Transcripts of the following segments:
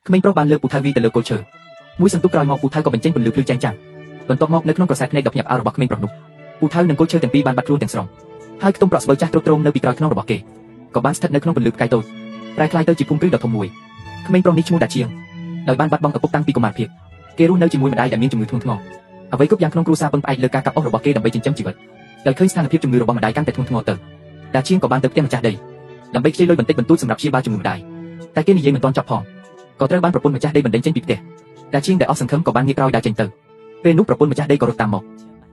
ក្មេងប្រុសបានលើកពូថៅវីទៅលើគល់ឈើមួយសន្ទុះក្រោយមកពូថៅក៏បញ្ចេញពន្លឺភ្លឺចែងចាំងបន្ទាប់មកនៅក្នុងក្រសែភ្នែកដ៏ភ្ញាក់ផ្អើលរបស់ក្មេងប្រុសនោះពូថៅនិងគល់ឈើទាំងពីរបានបាត់ខ្លួនទាំងស្រុងហើយខ្ទង់ប្រក់ស្បូវចាស់ទ្រុឌទ្រោមនៅពីក្រោយខ្នងរបស់គេក៏បានស្ថិតនៅក្នុងពន្លឺផ្កាយតូចប្រែក្លាយទៅជាភូមិគ្រឹះដ៏ធំមួយក្មេងប្រុសនេះឈ្មោះដាជាងដោយបានបាត់បង់ឪពុកតាំងពីកុមារភាពគេរស់នៅជាមួយម្ដាយដែលមានជំងឺធ្ងន់ធ្ងរអ្វីគ្រប់យ៉ាងក្នុងគ្រួសារពឹងផ្អែកលើការកាប់អុសរបស់គេដើម្បីចិញ្ចឹមជីវិតដោយឃើញស្ថានភាពជំងឺរបស់ម្ដាយកាន់តែធ្ងន់ធ្ងរទៅដាជាងក៏បានទៅផ្ទះម្ចាស់ដីដើម្បីខ្ចីលុយបន្តិចបន្តួចសម្រាប់ព្យាបាលជំងឺម្ដាយតែគេនិយាយមិនទាន់ចប់ផងក៏ត្រូវបានប្រពន្ធម្ចាស់ដីបណ្ដេញចេញពីផ្ទះដាជាងដែលអស់សង្ឃឹមក៏បានងាកក្រោយដើរចេញទៅពេលនោះប្រពន្ធម្ចាស់ដីក៏រត់តាមមក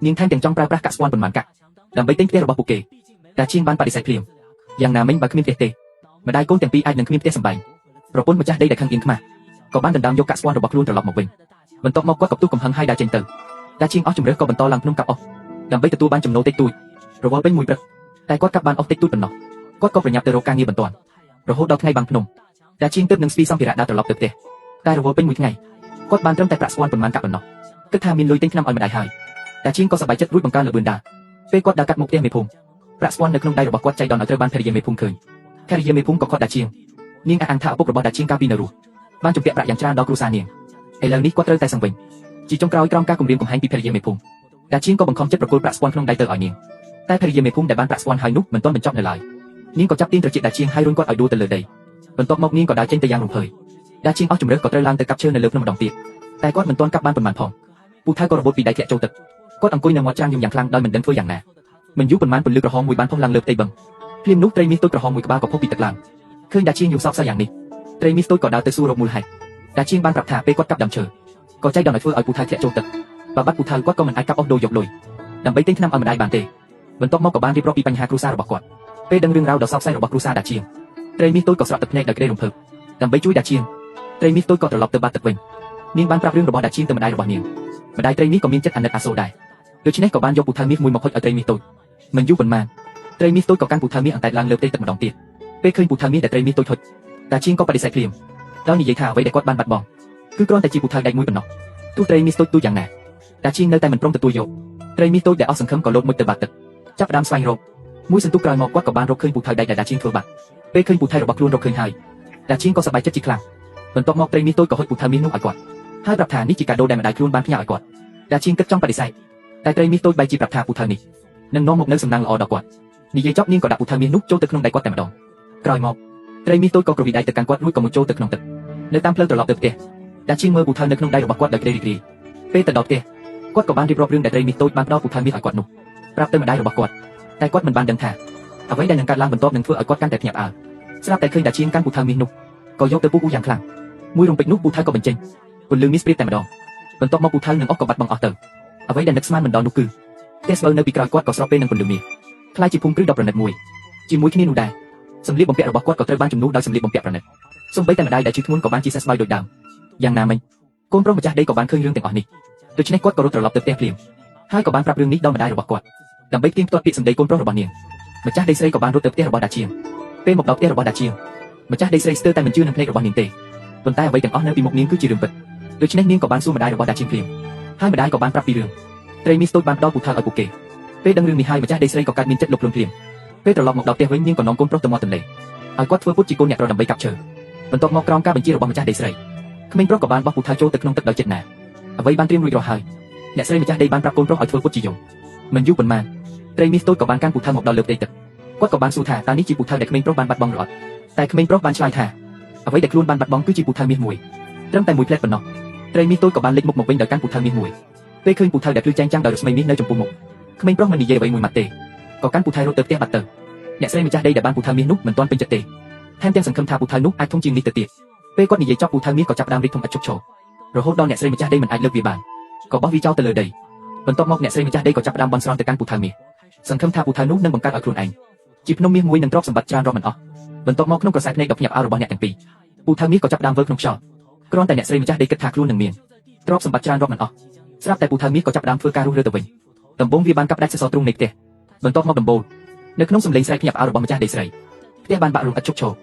នាងថែមទាំងចង់ប្រើប្រាស់កាក់ស្ពាន់ប៉ុន្មានកាក់ដើម្បីទិញផ្ទះរបស់ពួកគេដាជាងបានបដិសេធភ្លាមយ៉ាងណាមិញបើគ្មានផ្ទះទេម្ដាយកូនទាំងពីរអាចនឹងគ្មានផ្ទះសម្បែងប្រពន្ធម្ចាស់ដីដែលខឹងអៀនខ្មាស់ក៏បានដណ្ដើមយកកាក់ស្ពាន់របស់ខ្លួនត្រឡប់មកវិញបន្ទាប់មកគាត់ក៏ផ្ទុះកំហឹងហើយដើរចេញទៅដាជាងអស់ជំរឿសក៏បន្តឡើងភ្នំកាប់អុសដើម្បីទទួលបានចំណូលតិចតួចរវល់ពេញមួយព្រឹកតែគាត់កាប់បានអុសតិចតួចប៉ុណ្ណោះគាត់ក៏ប្រញាប់ទៅរកការងារបន្ទាន់រហូតដល់ថ្ងៃបាំងភ្នំដាជាងទើបនឹងស្ពីសម្ភារៈដើរត្រឡប់ទៅផ្ទះតែរវល់ពេញមួយថ្ងៃគាត់បានត្រឹមតែប្រាក់ស្ពាន់ប៉ុន្មានកាប់ប៉ុណ្ណោះគិតថាមានលុយទិញថ្នាំឲ្យម្ដាយហើយដាជាងក៏សប្បាយចិត្តរួចបង្កើនលបឿនដើរពេលគាត់ដើរកាត់មុខផ្ទះមេភូមិប្រាក់ស្ពាន់នៅក្នុងដៃរបស់គាត់ចៃដន្យឲ្យត្រូវបានភរិយាមេភូមិឃើញភរិយាមេភូមិក៏គាត់ដាជាងនាងអះអាងថាឪពុករបស់ដាជាងកាលពីនៅរស់បានជំពាក់ប្រាក់យ៉ាងច្រើនដល់គ្រួសារនាងឥឡូវនេះគាត់ត្រូវតែសង្វិញជាចុងក្រោយក្រោមការគំរាមកំហែងពីភរិយាមេភូមិដាជាងក៏បង្ខំចិត្តប្រគល់ប្រាក់ស្ពាន់ក្នុងដៃទៅឲ្យនាងតែភរិយាមេភូមិដែលបានប្រាក់ស្ពាន់ហើយនោះមិនទាន់បញ្ចប់នៅឡើយនាងក៏ចាប់ទាញត្រចៀកដាជាងហើយរុញគាត់ឲ្យដួលទៅលើដីបន្ទាប់មកនាងក៏ដើរចេញទៅយ៉ាងរំភើយដាជាងអស់ជំរឿសក៏ត្រូវឡើងទៅកាប់ឈើនៅលើភ្នំម្ដងទៀតតែគាត់មិនទាន់កាប់បានប៉ុន្មានផងពូថៅក៏របូតពីដៃធ្លាក់ចូលទឹកគាត់អង្គុយនៅមាត់ច្រាំងយំយ៉ាងខ្លាំងដោយមិនដឹងធ្វើយ៉ាងណាមិនយូរប៉ុន្មានពន្លឺក្រហមមួយបានផុសឡើងលើផ្ទៃបឹងភ្លាមនោះត្រីមាសតូចក្រហមមួយក្បាលក៏ផុសពីទឹកឡើងឃើញដាជាងយំសោកសៅយ៉ាងនេះត្រីមាសតូចក៏ដើរទៅសួររកមូលហេតុដាជាងបានប្រាប់ថាពេលគាត់កាប់ដើមឈើក៏ចៃដន្យឲ្យធ្វើឲ្យពូថៅធ្លាក់ចូលទឹកបើបាត់ពូថៅគាត់ក៏មិនអាចកាប់អស់ដូរយកលុយដើម្បីទិញថ្នាំឲ្យម្ដាយបានទេបន្ទាប់មកក៏បានរៀបរាប់ពីបញ្ហាគ្រួសាររបស់គាត់ពេលដឹងរឿងរ៉ាវដ៏សោកសៅរបស់គ្រួសារដាជាងត្រីមាសតូចក៏ស្រក់ទឹកភ្នែកដោយក្តីរំភើបដើម្បីជួយដាជាងត្រីមាសតូចក៏ត្រឡប់ទៅបាត់ទឹកវិញនាងបានប្រាប់រឿងរបស់ដាជាងទៅម្ដាយរបស់នាងម្ដាយត្រីមាសក៏មានចិត្តអាណិតអាសូរដែរដូច្នេះក៏បានយកពូថៅមាសមួយមកហុចឲ្យត្រីមាសតូចមិនយូរប៉ុន្មានត្រីមាសតូចក៏កាន់ពូថៅមាសអង្តែតឡើងលើផ្ទៃទឹកម្ដងទៀតពេលឃើញពូថៅមាសដែលត្រីមាសតូចហុចដាជាងក៏បដិសេធភ្លាមដោយនិយាយថាអ្វីដែលគាត់បានបាត់បង់គឺគ្រាន់តែជាពូថៅដែកមួយប៉ុណ្ណោះទោះត្រីមាសតូចទូចយ៉ាងណាដាជាងនៅតែមិនព្រមទទួលយកត្រីមាសតូចដែលអស់សង្ឃឹមក៏លោតមុជទៅបាត់ទឹកចាប់ផ្ដើមស្វែងរកមួយសន្ទុះក្រោយមកគាត់ក៏បានរកឃើញពូថៅដែកដែលដាជាងធ្វើបាត់ពេលឃើញពូថៅរបស់ខ្លួនរកឃើញហើយដាជាងក៏សប្បាយចិត្តជាខ្លាំងបន្ទាប់មកត្រីមាសតូចក៏ហុចពូថៅមាសនោះឲ្យគាត់ហើយប្រាប់ថានេះជាកាដូដែលម្ដាយខ្លួនបានផ្ញើឲ្យគាត់ដាជាងគិតចង់បដិសេធតែត្រីមាសតូចបែរជាប្រាប់ថាពូថៅនេះនឹងនាំមកនូវសំណាងល្អដល់គាត់និយាយចប់នាងក៏ដាក់ពូថៅមាសនោះចូលទៅក្នុងដៃគាត់តែម្ដងក្រោយមកត្រីមាសតូចក៏ក្រវីដៃទៅកាន់គាត់រួចក៏មកចូលទៅក្នុងទឹកនៅតាមផ្លូវត្រឡប់ទៅផ្ទះដាជាងមើលពូថៅនៅក្នុងដៃរបស់គាត់ដោយក្តីរីករាយពេលទៅដល់ផ្ទះគាត់ក៏បានរៀបរាប់រឿងដែលត្រីមាសតូចបានផ្ដល់ពូថៅមាសឲ្យគាត់នោះប្រាប់ទៅម្ដាយរបស់គាត់តែគាត់មិនបានដឹងថាអ្វីដែលនឹងកើតឡើងបន្ទាប់នឹងធ្វើឲ្យគាត់កាន់តែភ្ញាក់ផ្អើលស្រាប់តែឃើញដាជាងកាន់ពូថៅមាសនោះក៏យកទៅពុះយ៉ាងខ្លាំងមួយរំពេចនោះពូថៅក៏បញ្ចេញពន្លឺមាសព្រាបតែម្ដងបន្ទាប់មកពូថៅនឹងអស់ក៏បាត់បង់អស់ទៅអ្វីដែលនឹកស្មានមិនដល់នោះគឺផ្ទះស្បូវនៅពីក្រោយគាត់ក៏ស្របពេលនឹងពន្លឺមាសខ្លាយជាភូមិគ្រឹះដ៏ប្រណិតមួយជាមួយគ្នានោះដែរសម្លៀកបំពាក់របស់គាត់ក៏ត្រូវបានជំនួសដោយសម្លៀកបំពាក់ប្រណិតសូម្បីតែម្ដាយដែលឈឺធ្ងន់ក៏បានជាសះស្បើយដូចដើមយ៉ាងណាមិញកូនប្រុសម្ចាស់ដីក៏បានឃើញរឿងទាំងអស់នេះដូច្នេះគាត់ក៏រត់ត្រឡប់ទៅផ្ទះភ្លាមហើយក៏បានប្រាប់រឿងនេះដល់ម្ដាយរបស់គាត់ដើម្បីទាញផ្ទាត់ពាក្យសម្ដីកូនប្រុសរបស់នាងម្ចាស់ដីស្រីក៏បានរត់ទៅផ្ទះរបស់ដាជាងពេលមកដល់ផ្ទះរបស់ដាជាងម្ចាស់ដីស្រីស្ទើរតែមិនជឿនឹងភ្នែករបស់នាងទេប៉ុន្តែអ្វីទាំងអស់នៅពីមុខនាងគឺជារឿងពិតដូច្នេះនាងក៏បានសួរម្ដាយរបស់ដាជាងភ្លាមហើយម្ដាយក៏បានប្រាប់ពីរឿងត្រីមាសតូចបានផ្ដល់ពូថៅឲ្យពួកគេពេលដឹងរឿងនេះហើយម្ចាស់ដីស្រីក៏កើតមានចិត្តលុបលុនភ្លាមពេលត្រឡប់មកដល់ផ្ទះវិញនាងក៏នាំកូនប្រុសទៅមាត់ទន្លេឲ្យគាត់ធ្វើពុតជាកូនអ្នកក្រដើម្បីកាប់ឈើបន្ទាប់មកក្រោមការបញ្ជារបស់ម្ចាស់ដីស្រីក្មេងប្រុសក៏បានបោះពូថៅចូលទៅក្នុងទឹកដោយចិត្តណាអ្វីបានត្រៀមរួចរាល់ហើយអ្នកស្រីម្ចាស់ដីបានប្រាប់កូនប្រុសឲ្យធ្វើពុតជាយំមិនយូរប៉ុន្មានត្រីមាសតូចក៏បានកាន់ពូថៅមកដល់លើផ្ទៃទឹកគាត់ក៏បានសួរថាតើនេះជាពូថៅដែលក្មេងប្រុសបានបាត់បង់ឬអត់តែក្មេងប្រុសបានឆ្លើយថាអ្វីដែលខ្លួនបានបាត់បង់គឺជាពូថៅមាសមួយត្រឹមតែមួយផ្លែតប៉ុណ្ណោះត្រីមាសតូចក៏បានលេចមុខមកវិញដោយកាន់ពូថៅមាសមួយពេលឃើញពូថៅដែលភ្លឺចែងចាំងដោយរស្មីមាសនៅចំពោះមុខក្មេងប្រុសមិននិយាយអ្វីមួយម៉ាត់ទេក៏កាន់ពូថៅរត់ទៅផ្ទះបាត់ទៅអ្នកស្រីម្ចាស់ដីដែលបានពូថៅមាសនោះមិនទាន់ពេញចិត្តទេថែមទាំងសង្ឃឹមថាពូថៅនោះអាចធំជាងនេះទៅទៀតពេលគាត់និយាយចប់ពូថៅមាសក៏ចាប់ផ្ដើមរីកធំឥតឈប់ឈររហូតដល់អ្នកស្រីម្ចាស់ដីមិនអាចលើកវាបានក៏បោះវាចោលទៅលើដីបន្ទាប់មកអ្នកស្រីម្ចាស់ដីក៏ចាប់ផ្ដើមបន់ស្រន់ទៅកាន់ពូថៅមាសសង្ឃឹមថាពូថៅនោះនឹងបង្កើតឲ្យខ្លួនឯងជាភ្នំមាសមួយនឹងទ្រព្យសម្បត្តិច្រើនរាប់មិនអស់បន្ទាប់មកក្នុងក្រសែភ្នែកដ៏ភ្ញាក់ផ្អើលរបស់អ្នកទាំងពីរពូថៅមាសក៏ចាប់ផ្ដើមធ្វើក្នុងខ្យល់គ្រាន់តែអ្នកស្រីម្ចាស់ដីគិតថាខ្លួននឹងមានទ្រព្យសម្បត្តិច្រើនរាប់មិនអស់ស្រាប់តែពូថៅមាសក៏ចាប់ផ្ដើមធ្វើការរុះរើទៅវិញដំបូងវាបានកាប់ដាច់សសរទ្រូងនៃផ្ទះបន្ទាប់មកដំបូលនៅក្នុងសំឡេងស្រែកភ្ញាក់ផ្អើលរបស់ម្ចាស់ដីស្រីផ្ទះបានបាក់រំឥតឈប់ឈរ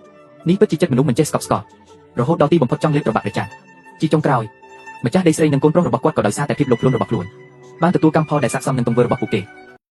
នេះពិតជាចិត្តមនុស្សមិនចេះស្កប់ស្កល់រហូតដល់ទីបំផុតចង់លេបប្របាក់ព្រះច័ន្ទជាចុងក្រោយម្ចាស់ដីស្រីនិងកូនប្រុសរបស់គាត់ក៏ដោយសារតែភាពលុបខ្លួនរបស់ខ្លួនបានទទួលកម្មផលដែលស័ក្តិសមនឹងទង្វើរបស់ពួកគេ